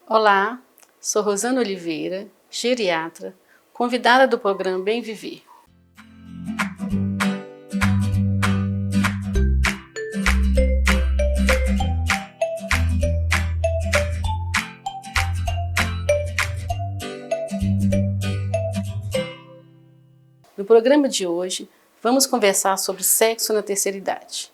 Olá, sou Rosana Oliveira, geriatra, convidada do programa Bem Viver. No programa de hoje, vamos conversar sobre sexo na terceira idade.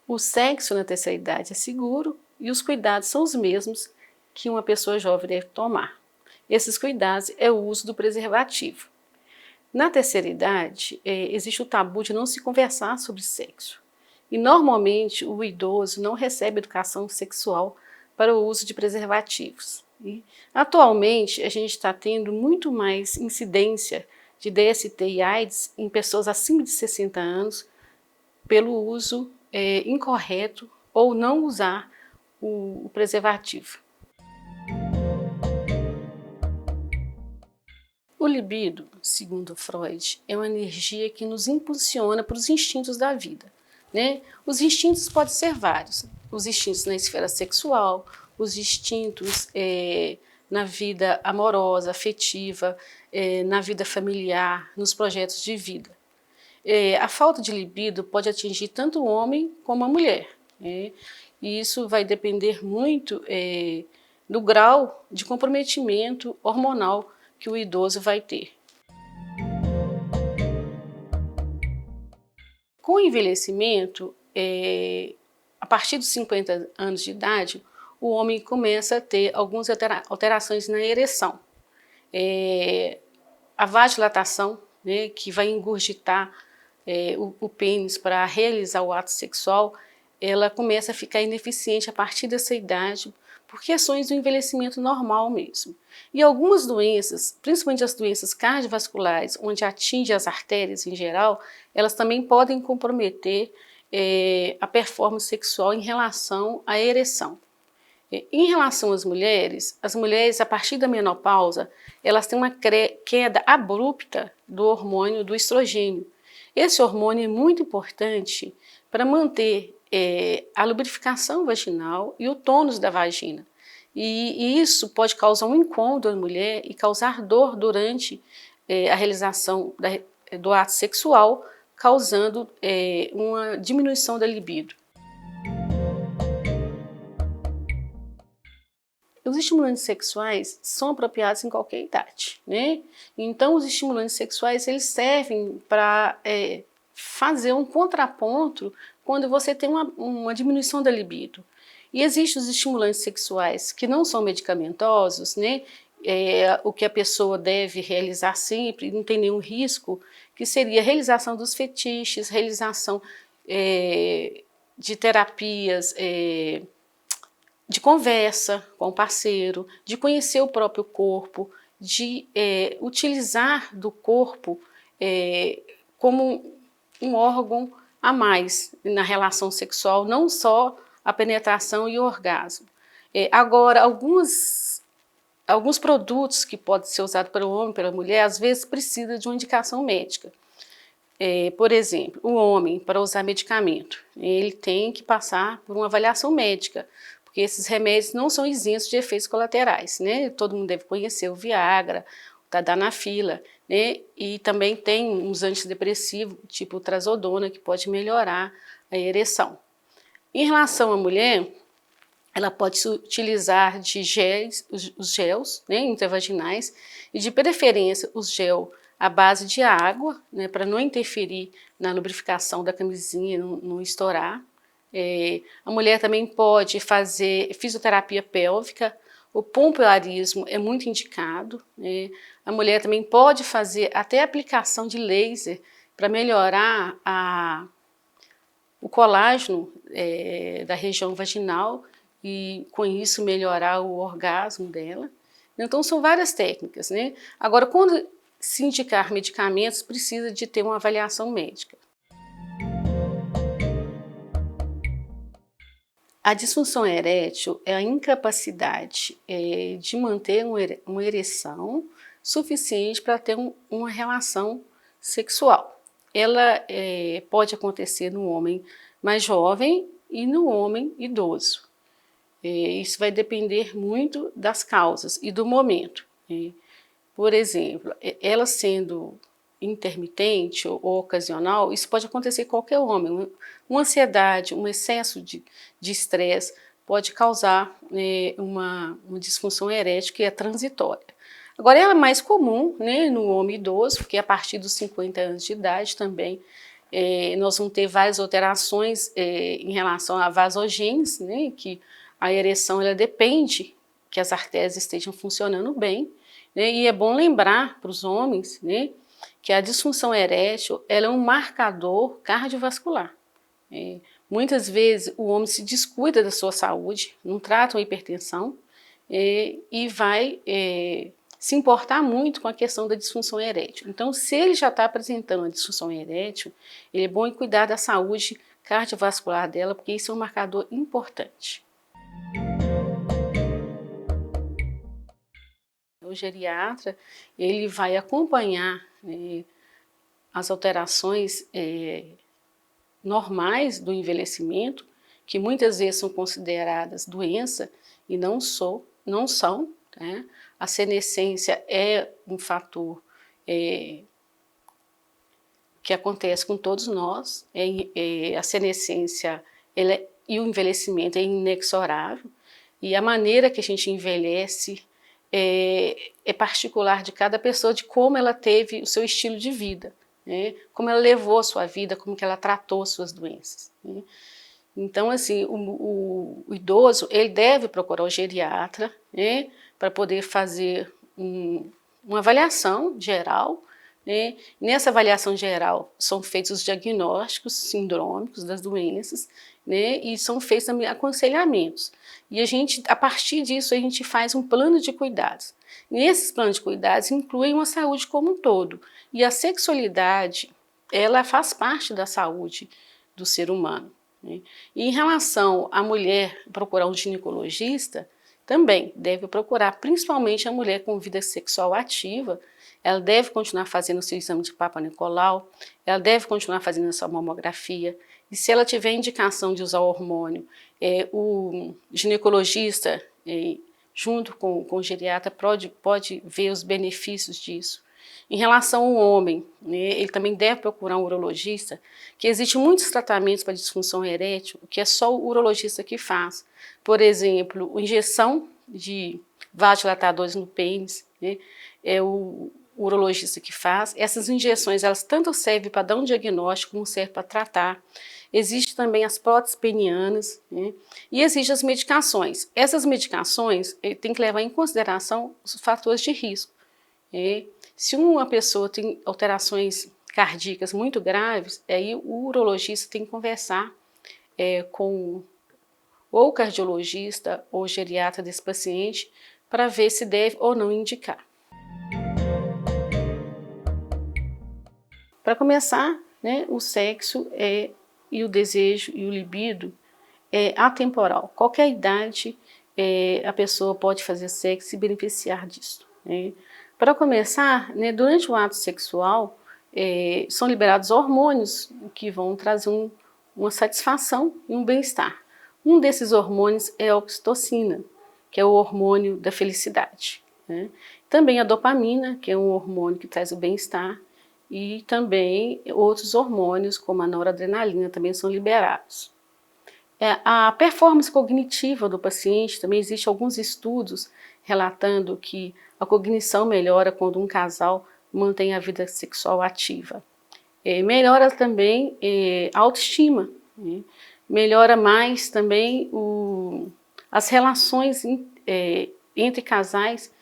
O sexo na terceira idade é seguro e os cuidados são os mesmos que uma pessoa jovem deve tomar. Esses cuidados é o uso do preservativo. Na terceira idade, existe o tabu de não se conversar sobre sexo. E normalmente o idoso não recebe educação sexual para o uso de preservativos. E, atualmente, a gente está tendo muito mais incidência de DST e AIDS em pessoas acima de 60 anos pelo uso incorreto ou não usar o preservativo. O libido, segundo Freud, é uma energia que nos impulsiona para os instintos da vida, né? Os instintos podem ser vários, os instintos na esfera sexual, os instintos na vida amorosa, afetiva, na vida familiar, nos projetos de vida. A falta de libido pode atingir tanto o homem como a mulher, né? E isso vai depender muito do grau de comprometimento hormonal que o idoso vai ter. Com o envelhecimento, a partir dos 50 anos de idade, o homem começa a ter algumas alterações na ereção. A vasodilatação, né, que vai engurgitar o pênis para realizar o ato sexual, ela começa a ficar ineficiente a partir dessa idade, por questões do envelhecimento normal mesmo. E algumas doenças, principalmente as doenças cardiovasculares, onde atinge as artérias em geral, elas também podem comprometer a performance sexual em relação à ereção. Em relação às mulheres, a partir da menopausa, elas têm uma queda abrupta do hormônio do estrogênio. Esse hormônio é muito importante para manter a lubrificação vaginal e o tônus da vagina. E isso pode causar um incômodo à mulher e causar dor durante a realização do ato sexual, causando uma diminuição da libido. Os estimulantes sexuais são apropriados em qualquer idade, né? Então, os estimulantes sexuais eles servem para fazer um contraponto quando você tem uma diminuição da libido. E existem os estimulantes sexuais que não são medicamentosos, né? O que a pessoa deve realizar sempre, não tem nenhum risco, que seria a realização dos fetiches, realização de terapias de conversa com o parceiro, de conhecer o próprio corpo, de utilizar do corpo como um órgão a mais na relação sexual, não só a penetração e o orgasmo. Agora, alguns produtos que podem ser usados pelo homem e pela mulher, às vezes precisa de uma indicação médica. Por exemplo, o homem, para usar medicamento, ele tem que passar por uma avaliação médica, porque esses remédios não são isentos de efeitos colaterais, né? Todo mundo deve conhecer o Viagra, o Tadalafila, né? E também tem uns antidepressivos, tipo o Trazodona, que pode melhorar a ereção. Em relação à mulher, ela pode se utilizar de os gels, né, intravaginais, e de preferência os gel à base de água, né, para não interferir na lubrificação da camisinha, não estourar. A mulher também pode fazer fisioterapia pélvica, o pompoarismo é muito indicado, né? A mulher também pode fazer até aplicação de laser para melhorar o colágeno da região vaginal e com isso melhorar o orgasmo dela. Então são várias técnicas, né? Agora, quando se indicar medicamentos, precisa de ter uma avaliação médica. A disfunção erétil é a incapacidade de manter uma ereção suficiente para ter uma relação sexual. Ela pode acontecer no homem mais jovem e no homem idoso. Isso vai depender muito das causas e do momento. Por exemplo, ela sendo intermitente ou ocasional, isso pode acontecer em qualquer homem. Uma ansiedade, um excesso de estresse pode causar uma disfunção erétil que é transitória. Agora, ela é mais comum, né, no homem idoso, porque a partir dos 50 anos de idade também nós vamos ter várias alterações em relação à vasogênese, né, que a ereção ela depende que as artérias estejam funcionando bem, né, e é bom lembrar para os homens, né, que a disfunção erétil ela é um marcador cardiovascular. Muitas vezes o homem se descuida da sua saúde, não trata uma hipertensão e vai se importar muito com a questão da disfunção erétil. Então, se ele já está apresentando uma disfunção erétil, ele é bom cuidar da saúde cardiovascular dela, porque isso é um marcador importante. O geriatra, ele vai acompanhar as alterações normais do envelhecimento, que muitas vezes são consideradas doença e não são. Né? A senescência é um fator que acontece com todos nós, a senescência e o envelhecimento é inexorável, e a maneira que a gente envelhece é particular de cada pessoa, de como ela teve o seu estilo de vida, né? Como ela levou a sua vida, como que ela tratou suas doenças. Né? Então, assim, o idoso, ele deve procurar o geriatra, né, para poder fazer uma avaliação geral, né? Nessa avaliação geral são feitos os diagnósticos sindrômicos das doenças, né? E são feitos também aconselhamentos. E a partir disso, a gente faz um plano de cuidados. Nesses planos de cuidados incluem uma saúde como um todo. E a sexualidade, ela faz parte da saúde do ser humano. Né? E em relação à mulher procurar um ginecologista, também deve procurar, principalmente a mulher com vida sexual ativa. Ela deve continuar fazendo o seu exame de Papa Nicolau, ela deve continuar fazendo a sua mamografia, e se ela tiver indicação de usar o hormônio, o ginecologista, junto com o geriatra, pode ver os benefícios disso. Em relação ao homem, né, ele também deve procurar um urologista, que existem muitos tratamentos para disfunção erétil, que é só o urologista que faz. Por exemplo, injeção de vasodilatadores no pênis, né, é o urologista que faz. Essas injeções, elas tanto servem para dar um diagnóstico, como servem para tratar. Existem também as próteses penianas, né, e existem as medicações. Essas medicações tem que levar em consideração os fatores de risco. Se uma pessoa tem alterações cardíacas muito graves, aí o urologista tem que conversar com ou o cardiologista ou o geriatra desse paciente para ver se deve ou não indicar. Para começar, né, o sexo e o desejo e o libido é atemporal. Qualquer idade a pessoa pode fazer sexo e se beneficiar disso. Né? Para começar, né, durante o ato sexual são liberados hormônios que vão trazer uma satisfação e um bem-estar. Um desses hormônios é a oxitocina, que é o hormônio da felicidade. Né? Também a dopamina, que é um hormônio que traz o bem-estar, e também outros hormônios, como a noradrenalina, também são liberados. A performance cognitiva do paciente, também existem alguns estudos relatando que a cognição melhora quando um casal mantém a vida sexual ativa. Melhora também a autoestima, né? Melhora mais também as relações entre casais,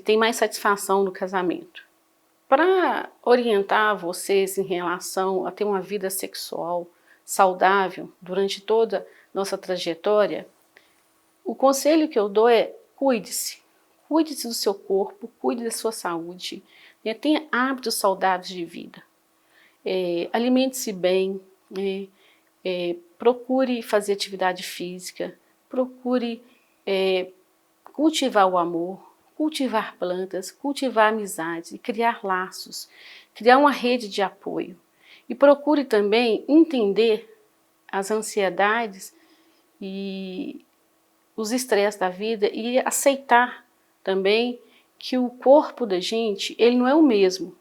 tem mais satisfação no casamento. Para orientar vocês em relação a ter uma vida sexual saudável durante toda a nossa trajetória, o conselho que eu dou é cuide-se. Cuide-se do seu corpo, cuide da sua saúde, né? Tenha hábitos saudáveis de vida. Alimente-se bem, procure fazer atividade física, procure cultivar o amor, cultivar plantas, cultivar amizades e criar laços, criar uma rede de apoio. E procure também entender as ansiedades e os estresses da vida e aceitar também que o corpo da gente, ele não é o mesmo.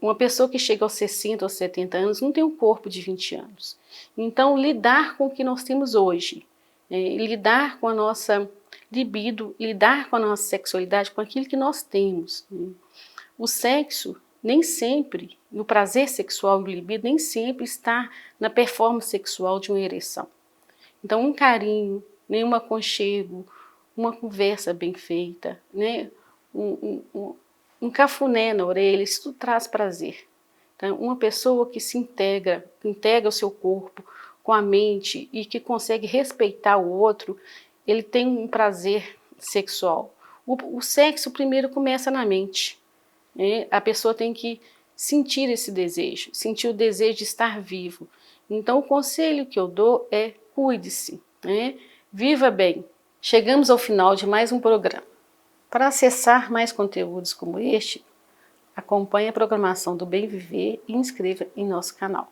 Uma pessoa que chega aos 60 ou 70 anos não tem um corpo de 20 anos. Então, lidar com o que nós temos hoje, lidar com a nossa libido, lidar com a nossa sexualidade, com aquilo que nós temos. O sexo, nem sempre, e o prazer sexual e o libido, nem sempre está na performance sexual de uma ereção. Então, um carinho, um aconchego, uma conversa bem feita, né? Um cafuné na orelha, isso tudo traz prazer. Então, uma pessoa que se integra o seu corpo com a mente e que consegue respeitar o outro, ele tem um prazer sexual. O sexo primeiro começa na mente, né? A pessoa tem que sentir esse desejo, sentir o desejo de estar vivo. Então, o conselho que eu dou é cuide-se, né? Viva bem. Chegamos ao final de mais um programa. Para acessar mais conteúdos como este, acompanhe a programação do Bem Viver e inscreva em nosso canal.